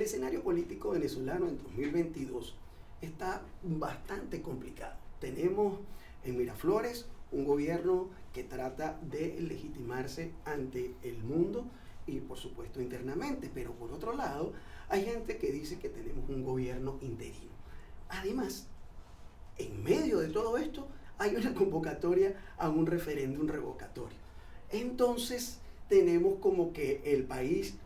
el escenario político venezolano en 2022 está bastante complicado. Tenemos en Miraflores un gobierno que trata de legitimarse ante el mundo y por supuesto internamente, pero por otro lado hay gente que dice que tenemos un gobierno interino. Además, en medio de todo esto hay una convocatoria a un referéndum revocatorio. Entonces tenemos como que el país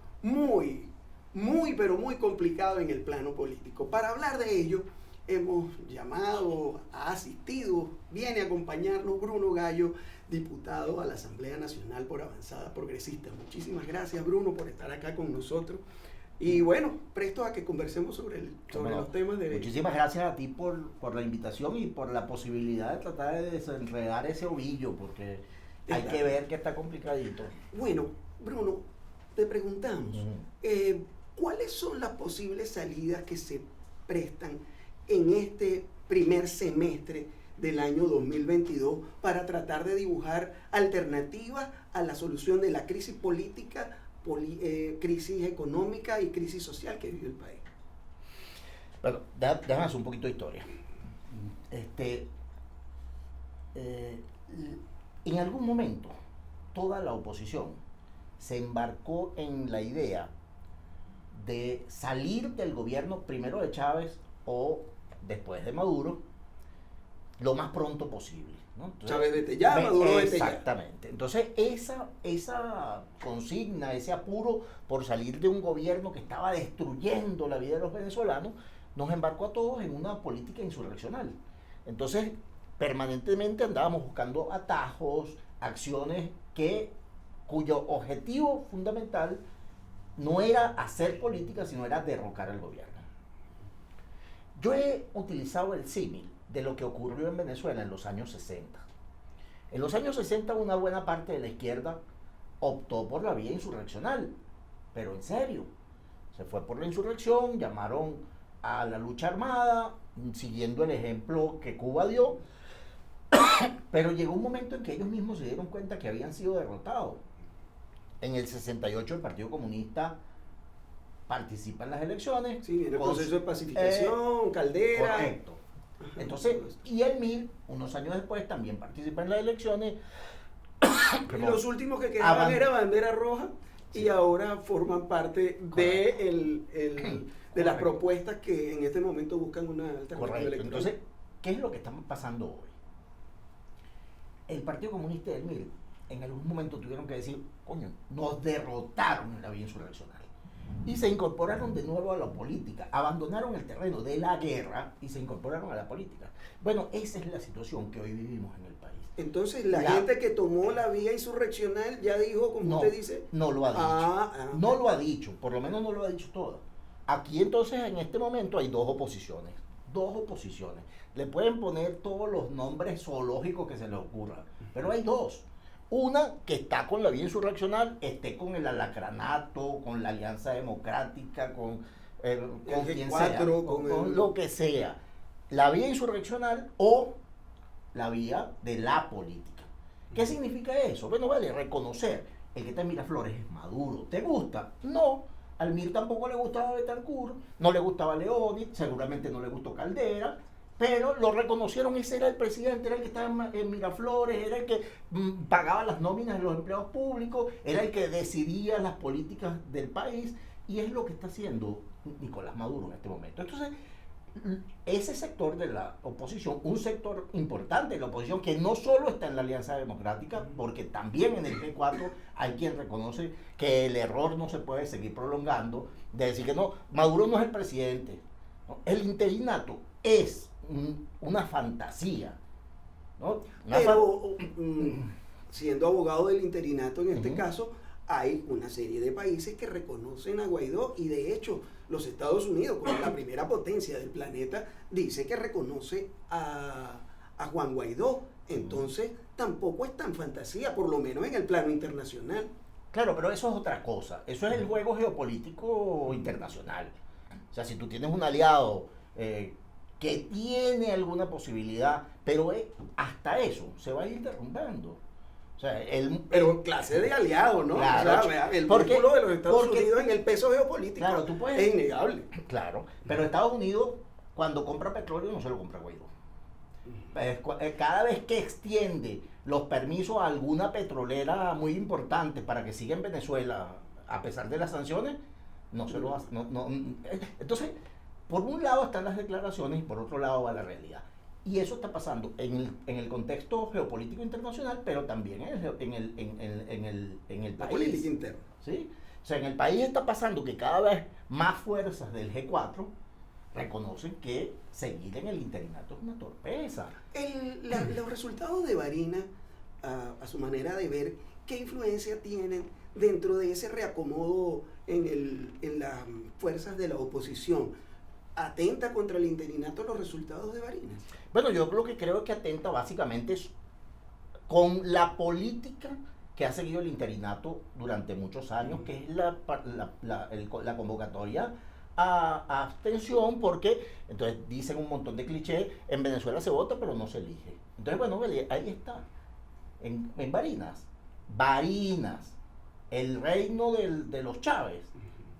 pero muy complicado en el plano político. Para hablar de ello, hemos llamado, ha asistido, viene a acompañarnos Bruno Gallo, diputado a la Asamblea Nacional por Avanzada Progresista. Muchísimas gracias, Bruno, por estar acá con nosotros. Y bueno, presto a que conversemos sobre los temas de... Muchísimas gracias a ti por la invitación y por la posibilidad de tratar de desenredar ese ovillo, porque hay que ver que está complicadito. Bueno, Bruno, te preguntamos, ¿cuáles son las posibles salidas que se prestan en este primer semestre del año 2022 para tratar de dibujar alternativas a la solución de la crisis política, crisis económica y crisis social que vive el país? Bueno, déjame hacer un poquito de historia. En algún momento, toda la oposición se embarcó en la idea de salir del gobierno primero de Chávez o después de Maduro lo más pronto posible, ¿no? Entonces, Chávez vete ya, Maduro vete ya. Exactamente. Entonces esa consigna, ese apuro por salir de un gobierno que estaba destruyendo la vida de los venezolanos, nos embarcó a todos en una política insurreccional. Entonces, permanentemente andábamos buscando atajos, acciones cuyo objetivo fundamental no era hacer política, sino era derrocar al gobierno. Yo he utilizado el símil de lo que ocurrió en Venezuela en los años 60. En los años 60 una buena parte de la izquierda optó por la vía insurreccional, pero en serio. Se fue por la insurrección, llamaron a la lucha armada, siguiendo el ejemplo que Cuba dio, pero llegó un momento en que ellos mismos se dieron cuenta que habían sido derrotados. En el 68 el Partido Comunista participa en las elecciones. Sí, en el proceso de pacificación, Caldera. Correcto. Entonces, y el MIR, unos años después, también participa en las elecciones. Y los últimos que quedaban era Bandera Roja, sí. Y ahora forman parte de las propuestas que en este momento buscan una alternativa electoral. Entonces, ¿qué es lo que está pasando hoy? El Partido Comunista y el MIR en algún momento tuvieron que decir, coño, nos derrotaron en la vía insurreccional. Y se incorporaron de nuevo a la política, abandonaron el terreno de la guerra y se incorporaron a la política. Bueno, esa es la situación que hoy vivimos en el país. Entonces, la gente que tomó la vía insurreccional ya dijo, como usted dice... No lo ha dicho. No lo ha dicho, por lo menos no lo ha dicho todo. Aquí entonces, en este momento, hay dos oposiciones. Le pueden poner todos los nombres zoológicos que se les ocurran, pero hay dos. Una que está con la vía insurreccional, esté con el alacranato, con la Alianza Democrática, con quien sea, con lo que sea. La vía insurreccional o la vía de la política. ¿Qué significa eso? Bueno, vale, reconocer, el que está en Miraflores es Maduro. ¿Te gusta? No. Al MIR tampoco le gustaba Betancur, no le gustaba Leoni, seguramente no le gustó Caldera, pero lo reconocieron, ese era el presidente, era el que estaba en Miraflores, era el que pagaba las nóminas de los empleados públicos, era el que decidía las políticas del país, y es lo que está haciendo Nicolás Maduro en este momento. Entonces, ese sector de la oposición, un sector importante de la oposición, que no solo está en la Alianza Democrática, porque también en el G4 hay quien reconoce que el error no se puede seguir prolongando, de decir que no, Maduro no es el presidente, ¿no? El interinato es una fantasía, ¿no? Pero siendo abogado del interinato en este caso, hay una serie de países que reconocen a Guaidó, y de hecho los Estados Unidos, como la primera potencia del planeta, dice que reconoce a Juan Guaidó. Entonces tampoco es tan fantasía, por lo menos en el plano internacional. Claro, pero eso es otra cosa, eso es el juego geopolítico internacional. O sea, si tú tienes un aliado que tiene alguna posibilidad, pero hasta eso se va a ir derrumbando. O sea, pero clase de aliado, ¿no? Claro, o sea, el vínculo de los Estados Unidos en el peso geopolítico claro, tú puedes, es innegable. Claro, pero Estados Unidos cuando compra petróleo no se lo compra a Guaidó. Cada vez que extiende los permisos a alguna petrolera muy importante para que siga en Venezuela, a pesar de las sanciones, no se lo hace. Entonces, por un lado están las declaraciones y por otro lado va la realidad. Y eso está pasando en el contexto geopolítico internacional, pero también en el país. La política interna. ¿Sí? O sea, en el país está pasando que cada vez más fuerzas del G4 reconocen que seguir en el interinato es una torpeza. Los resultados de Varina, a su manera de ver, ¿qué influencia tienen dentro de ese reacomodo en las fuerzas de la oposición? ¿Atenta contra el interinato los resultados de Varinas? Bueno, yo lo que creo que atenta básicamente es con la política que ha seguido el interinato durante muchos años, que es la convocatoria a abstención, porque entonces dicen un montón de clichés, en Venezuela se vota pero no se elige. Entonces, bueno, ahí está, en Varinas, el reino de los Chávez,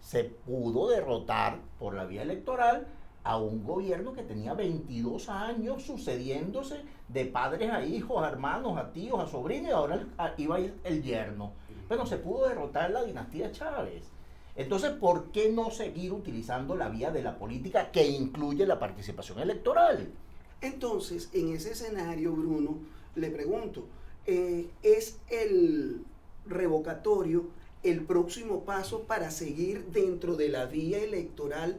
se pudo derrotar por la vía electoral a un gobierno que tenía 22 años sucediéndose de padres a hijos, a hermanos, a tíos, a sobrinos, y ahora iba a ir el yerno. Pero se pudo derrotar la dinastía Chávez. Entonces, ¿por qué no seguir utilizando la vía de la política que incluye la participación electoral? Entonces, en ese escenario, Bruno, le pregunto, ¿es el revocatorio el próximo paso para seguir dentro de la vía electoral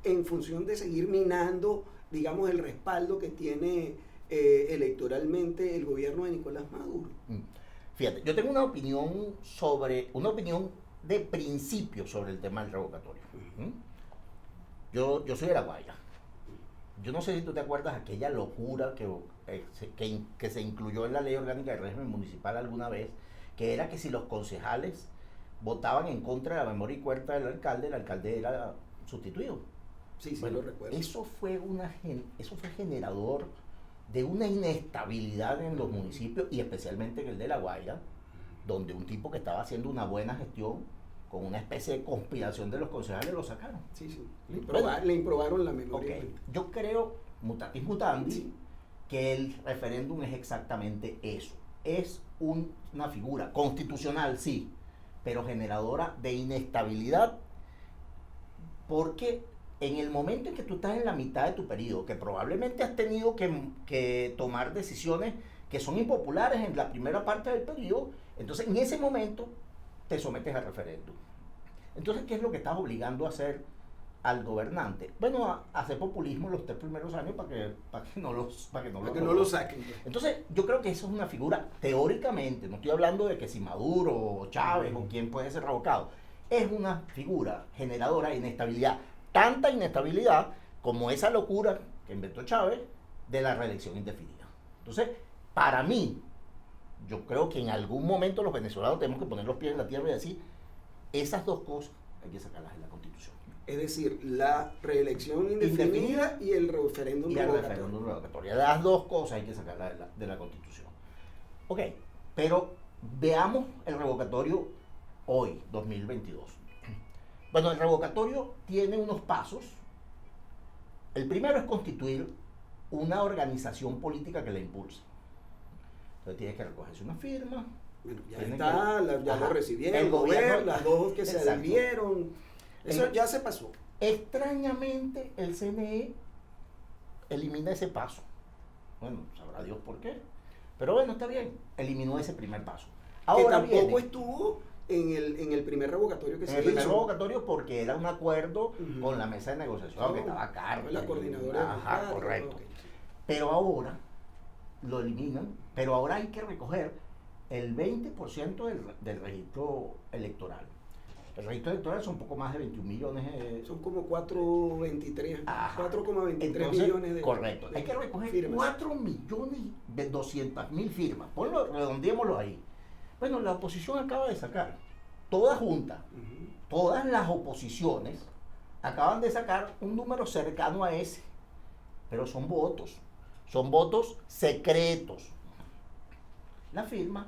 en función de seguir minando, digamos, el respaldo que tiene electoralmente el gobierno de Nicolás Maduro? Fíjate, yo tengo una opinión de principio sobre el tema del revocatorio. Yo soy de La Guaira. Yo no sé si tú te acuerdas de aquella locura que se incluyó en la ley orgánica del régimen municipal alguna vez, que era que si los concejales votaban en contra de la memoria y cuerda del alcalde, el alcalde era sustituido. Sí, bueno, lo recuerdo. Eso fue generador de una inestabilidad en los municipios y especialmente en el de La Guaira, donde un tipo que estaba haciendo una buena gestión con una especie de conspiración de los concejales lo sacaron. Sí, sí. Le improbaron la memoria. Okay. Yo creo, mutatis mutandis, sí, que el referéndum es exactamente eso. Es una figura constitucional, sí, pero generadora de inestabilidad, porque en el momento en que tú estás en la mitad de tu periodo, que probablemente has tenido que tomar decisiones que son impopulares en la primera parte del periodo, entonces en ese momento te sometes al referéndum. Entonces, ¿qué es lo que estás obligando a hacer al gobernante? Bueno, a hacer populismo los 3 primeros años para que no lo saquen. Entonces, yo creo que eso es una figura, teóricamente, no estoy hablando de que si Maduro o Chávez o quién puede ser revocado, es una figura generadora de inestabilidad, tanta inestabilidad como esa locura que inventó Chávez de la reelección indefinida. Entonces, para mí, yo creo que en algún momento los venezolanos tenemos que poner los pies en la tierra y decir, esas dos cosas hay que sacarlas de la Constitución. Es decir, la reelección indefinida y el referéndum revocatorio. Las dos cosas hay que sacarlas de la Constitución. Ok, pero veamos el revocatorio hoy, 2022. Bueno, el revocatorio tiene unos pasos. El primero es constituir una organización política que la impulse. Entonces tienes que recogerse una firma. Bueno, ya está, ya lo recibieron, el gobierno, las dos que se adhirieron. Eso ya se pasó. Extrañamente, el CNE elimina ese paso. Bueno, sabrá Dios por qué. Pero bueno, está bien. Eliminó ese primer paso. Ahora que tampoco estuvo en el primer revocatorio que se hizo. En el primer revocatorio porque era un acuerdo con la mesa de negociación, que estaba a cargo. La coordinadora. Ajá, correcto. Okay. Pero ahora lo eliminan, pero ahora hay que recoger el 20% del registro electoral. El registro electoral son un poco más de 21 millones. Son como 4,23 millones de. Correcto. Hay que recoger firmas. 4.200.000 firmas. Redondeémoslo ahí. Bueno, la oposición acaba de sacar, toda junta, todas las oposiciones acaban de sacar un número cercano a ese, pero son votos secretos. La firma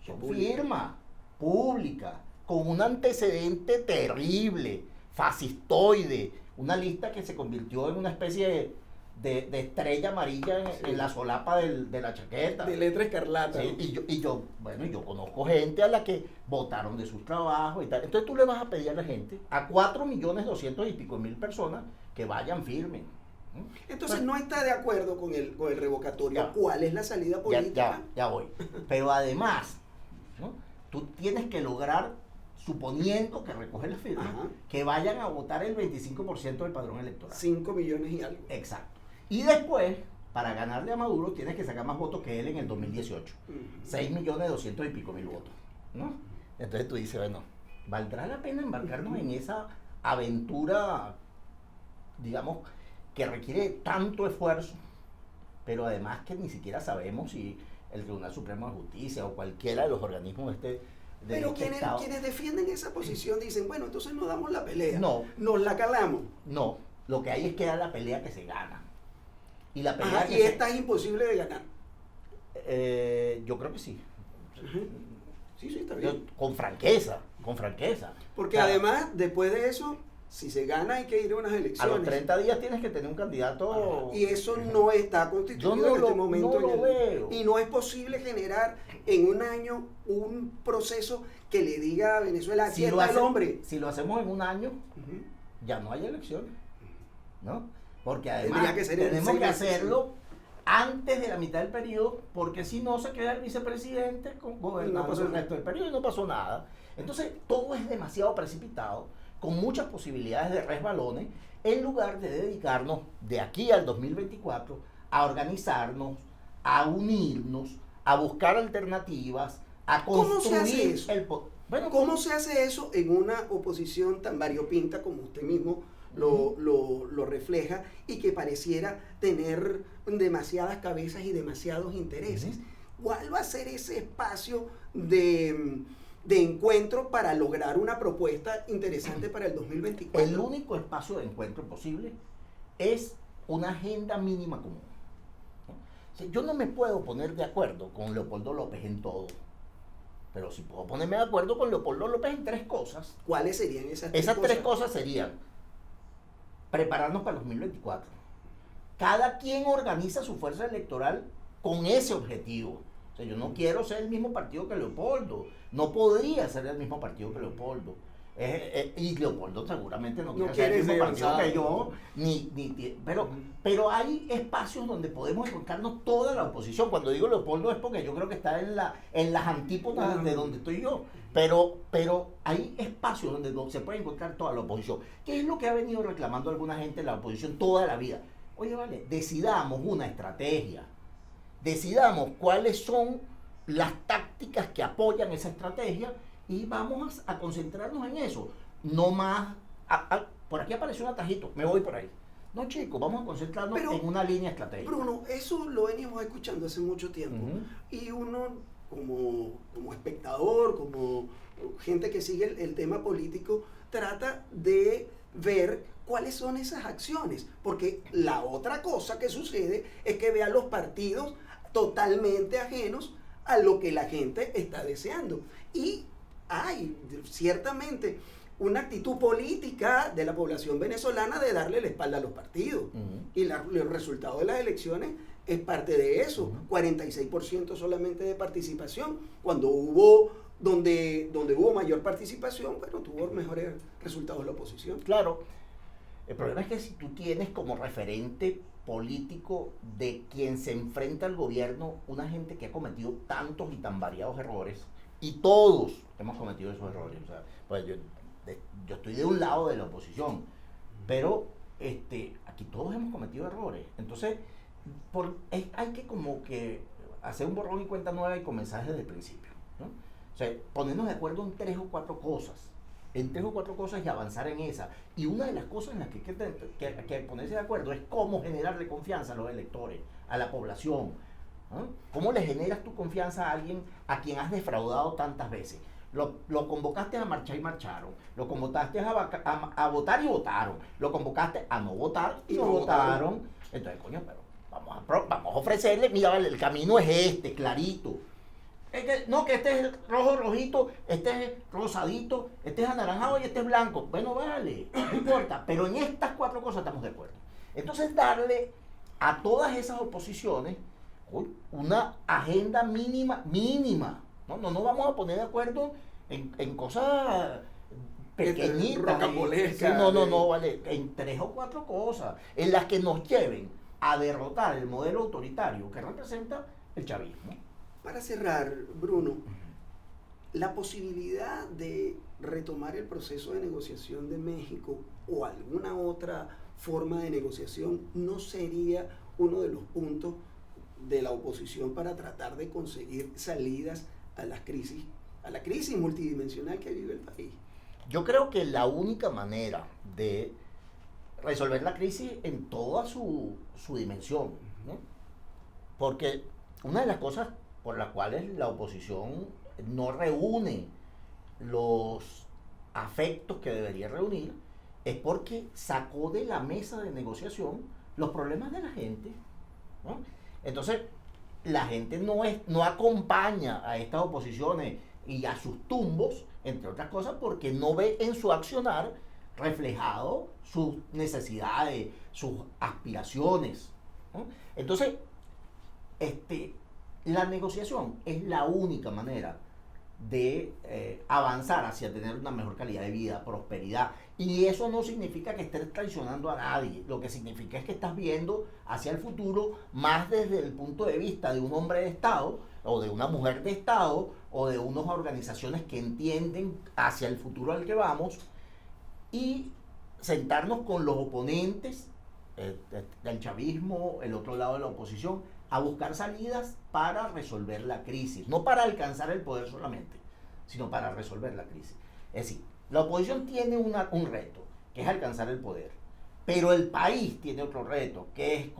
son firmas públicas, con un antecedente terrible, fascistoide, una lista que se convirtió en una especie de estrella amarilla en la solapa de la chaqueta. De letra escarlata. Sí, yo conozco gente a la que votaron de sus trabajos y tal. Entonces tú le vas a pedir a la gente, a 4.200.000 y pico personas, que vayan firmes. Entonces no está de acuerdo con el revocatorio. Ya. ¿Cuál es la salida política? Ya voy. Pero además, ¿no? Tú tienes que lograr, suponiendo que recoges las firmas, Ajá. que vayan a votar el 25% del padrón electoral. 5 millones y algo. Exacto. Y después, para ganarle a Maduro, tienes que sacar más votos que él en el 2018. 6.200.000 y pico votos, ¿no? Entonces tú dices, bueno, ¿valdrá la pena embarcarnos en esa aventura, digamos, que requiere tanto esfuerzo, pero además que ni siquiera sabemos si el Tribunal Supremo de Justicia o cualquiera de los organismos Pero quienes defienden esa posición dicen, bueno, entonces no damos la pelea, No. nos la calamos. No, lo que hay es que dar la pelea que se gana. Y la pelea Y esta es imposible de ganar. yo creo que sí. Sí, está bien. Con franqueza. Porque O sea, además, después de eso, si se gana hay que ir a unas a elecciones. los 30 días tienes que tener un candidato. Y eso no está constituido Yo no en este lo- momento. no lo veo. Y no es posible generar en un año un proceso que le diga a Venezuela, aquí está el hombre. Si lo hacemos en un año, Ujú. ya no hay elecciones, ¿no? Porque además Tendría que ser en tenemos 6 que meses, hacerlo antes de la mitad del periodo, porque si no se queda el vicepresidente gobernando pasó el nada. resto del periodo y no pasó nada. Entonces todo es demasiado precipitado, con muchas posibilidades de resbalones, en lugar de dedicarnos de aquí al 2024 a organizarnos, a unirnos, a buscar alternativas, a ¿Cómo se hace construir eso? Bueno, ¿Cómo se hace eso en una oposición tan variopinta como usted mismo lo refleja y que pareciera tener demasiadas cabezas y demasiados intereses? ¿Cuál va a ser ese espacio de encuentro para lograr una propuesta interesante para el 2024? El único espacio de encuentro posible es una agenda mínima común, ¿no? O sea, yo no me puedo poner de acuerdo con Leopoldo López en todo, pero sí puedo ponerme de acuerdo con Leopoldo López en 3 cosas. ¿Cuáles serían esas Esas 3 cosas serían prepararnos para el 2024. Cada quien organiza su fuerza electoral con ese objetivo. O sea, yo no quiero ser el mismo partido que Leopoldo. No podría ser el mismo partido que Leopoldo. Y Leopoldo seguramente no quiere ser el mismo partido que yo. Pero hay espacios donde podemos encontrarnos toda la oposición. Cuando digo Leopoldo es porque yo creo que está en las antípodas de donde estoy yo. Pero hay espacios donde se puede encontrar toda la oposición. ¿Qué es lo que ha venido reclamando alguna gente de la oposición toda la vida? Oye, vale, decidamos una estrategia. Decidamos cuáles son las tácticas que apoyan esa estrategia y vamos a concentrarnos en eso. No más, por aquí apareció un atajito, me voy por ahí. No, chicos, vamos a concentrarnos en una línea estratégica. Bruno, eso lo venimos escuchando hace mucho tiempo. Uh-huh. Y uno, como espectador, como gente que sigue el tema político, trata de ver cuáles son esas acciones. Porque la otra cosa que sucede es que vean los partidos totalmente ajenos a lo que la gente está deseando. Y hay ciertamente una actitud política de la población venezolana de darle la espalda a los partidos. Uh-huh. Y el resultado de las elecciones es parte de eso. Uh-huh. 46% solamente de participación. Cuando donde hubo mayor participación, bueno, tuvo mejores resultados la oposición. Claro. El problema es que si tú tienes como referente político de quien se enfrenta al gobierno una gente que ha cometido tantos y tan variados errores, y todos hemos cometido esos errores, o sea, pues yo estoy de un lado de la oposición, pero aquí todos hemos cometido errores, entonces hay que como que hacer un borrón y cuenta nueva y comenzar desde el principio, ¿no? O sea, ponernos de acuerdo en 3 o 4 cosas, y avanzar en esa. Y una de las cosas en las que hay que ponerse de acuerdo es cómo generarle confianza a los electores, a la población, ¿no? ¿Cómo le generas tu confianza a alguien a quien has defraudado tantas veces? Lo convocaste a marchar y marcharon, lo convocaste a votar y votaron, lo convocaste a no votar y no votaron. Entonces, coño, pero vamos a ofrecerle, mira, vale, el camino es clarito. que este es rojo rojito, este es rosadito, este es anaranjado y este es blanco. Bueno, vale, no importa, pero en estas 4 cosas estamos de acuerdo. Entonces darle a todas esas oposiciones una agenda mínima. No vamos a poner de acuerdo en cosas pequeñitas. Rocambolescas. No, vale, en 3 o 4 cosas, en las que nos lleven a derrotar el modelo autoritario que representa el chavismo. Para cerrar, Bruno, la posibilidad de retomar el proceso de negociación de México o alguna otra forma de negociación no sería uno de los puntos de la oposición para tratar de conseguir salidas a la crisis multidimensional que vive el país. Yo creo que la única manera de resolver la crisis en toda su dimensión, ¿no? Porque una de las cosas por las cuales la oposición no reúne los afectos que debería reunir es porque sacó de la mesa de negociación los problemas de la gente, ¿no? Entonces, la gente no acompaña a estas oposiciones y a sus tumbos, entre otras cosas, porque no ve en su accionar reflejado sus necesidades, sus aspiraciones, ¿no? Entonces, la negociación es la única manera de avanzar hacia tener una mejor calidad de vida, prosperidad. Y eso no significa que estés traicionando a nadie. Lo que significa es que estás viendo hacia el futuro más desde el punto de vista de un hombre de Estado o de una mujer de Estado o de unas organizaciones que entienden hacia el futuro al que vamos, y sentarnos con los oponentes del chavismo, el otro lado de la oposición, a buscar salidas para resolver la crisis, no para alcanzar el poder solamente, sino para resolver la crisis. Es decir, la oposición tiene un reto, que es alcanzar el poder, pero el país tiene otro reto, que es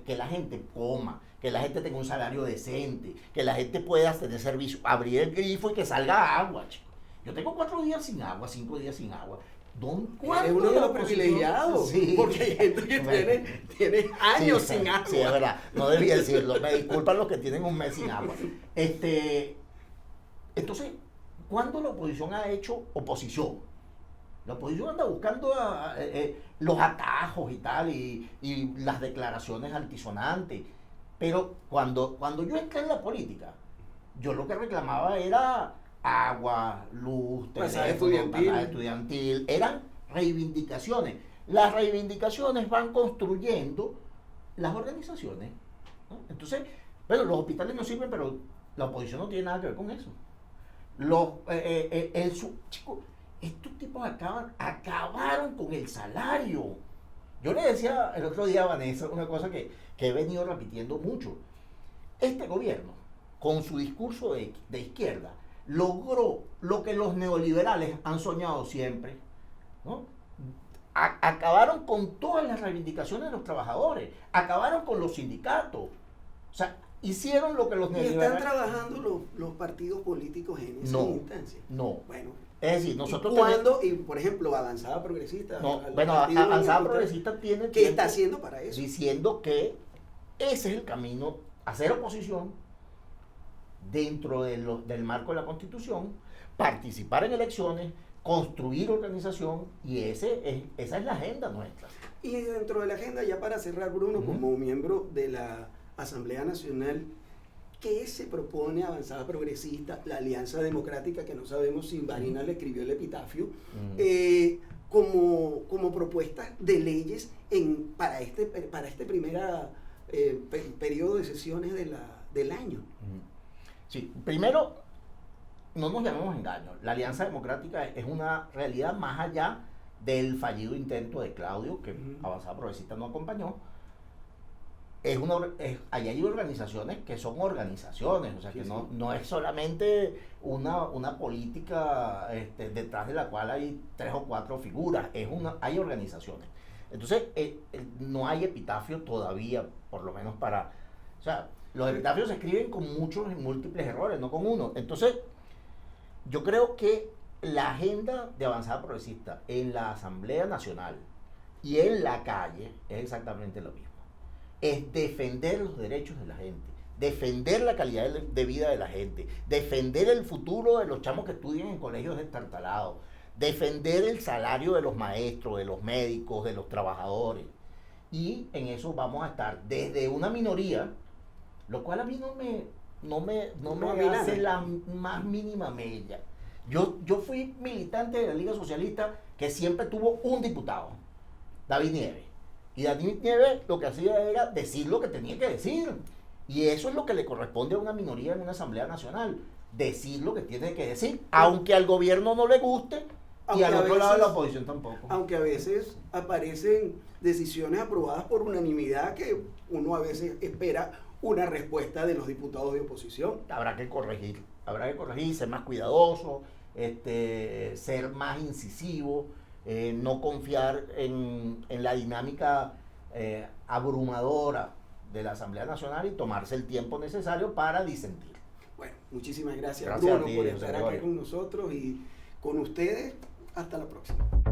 que la gente coma, que la gente tenga un salario decente, que la gente pueda tener servicio, abrir el grifo y que salga agua, chico. Yo tengo 4 días sin agua, 5 días sin agua. Es uno de los privilegiados, sí, porque hay gente que tiene años sin agua. Sí, es verdad, no debía decirlo, me disculpan los que tienen un mes sin agua. Entonces, ¿cuándo la oposición ha hecho oposición? La oposición anda buscando los atajos y tal, y las declaraciones altisonantes, pero cuando yo entré en la política, yo lo que reclamaba era agua, luz, pasaje estudiantil, eran reivindicaciones. Las reivindicaciones van construyendo las organizaciones, ¿no? Entonces, bueno, los hospitales no sirven, pero la oposición no tiene nada que ver con eso. Chicos, estos tipos acabaron con el salario. Yo le decía el otro día a Vanessa una cosa que he venido repitiendo mucho. Este gobierno, con su discurso de izquierda, logró lo que los neoliberales han soñado siempre, ¿no? Acabaron con todas las reivindicaciones de los trabajadores, acabaron con los sindicatos, o sea, hicieron lo que los neoliberales... ¿Y están trabajando los partidos políticos en esa instancia? No. Bueno, es decir, nosotros y por ejemplo, Avanzada Progresista... Avanzada Progresista tiene... ¿Qué está haciendo para eso? Diciendo que ese es el camino, hacer oposición dentro del marco de la Constitución, participar en elecciones, construir organización, y esa es la agenda nuestra. Y dentro de la agenda, ya para cerrar, Bruno, como miembro de la Asamblea Nacional, ¿qué se propone Avanzada Progresista, la Alianza Democrática, que no sabemos si Varina le escribió el epitafio, como propuestas de leyes para este primer periodo de sesiones del año? Sí, primero, no nos llamemos engaños. La Alianza Democrática es una realidad más allá del fallido intento de Claudio, que Avanzada Progresista no acompañó. Ahí hay organizaciones que son organizaciones, o sea, que no es solamente una política detrás de la cual hay 3 o 4 figuras, hay organizaciones. Entonces, no hay epitafio todavía, por lo menos o sea, los epitafios se escriben con muchos y múltiples errores, no con uno. Entonces, yo creo que la agenda de Avanzada Progresista en la Asamblea Nacional y en la calle es exactamente lo mismo. Es defender los derechos de la gente, defender la calidad de vida de la gente, defender el futuro de los chamos que estudian en colegios destartalados, defender el salario de los maestros, de los médicos, de los trabajadores. Y en eso vamos a estar desde una minoría, lo cual a mí no me hace la más mínima mella. Yo fui militante de la Liga Socialista que siempre tuvo un diputado, David Nieves. Y David Nieves lo que hacía era decir lo que tenía que decir. Y eso es lo que le corresponde a una minoría en una Asamblea Nacional. Decir lo que tiene que decir, aunque al gobierno no le guste y al otro lado de la oposición tampoco. Aunque a veces aparecen decisiones aprobadas por unanimidad que uno a veces espera una respuesta de los diputados de oposición. Habrá que corregir, ser más cuidadoso, ser más incisivo, no confiar en la dinámica abrumadora de la Asamblea Nacional y tomarse el tiempo necesario para disentir. Bueno, muchísimas gracias Bruno por estar aquí con nosotros y con ustedes. Hasta la próxima.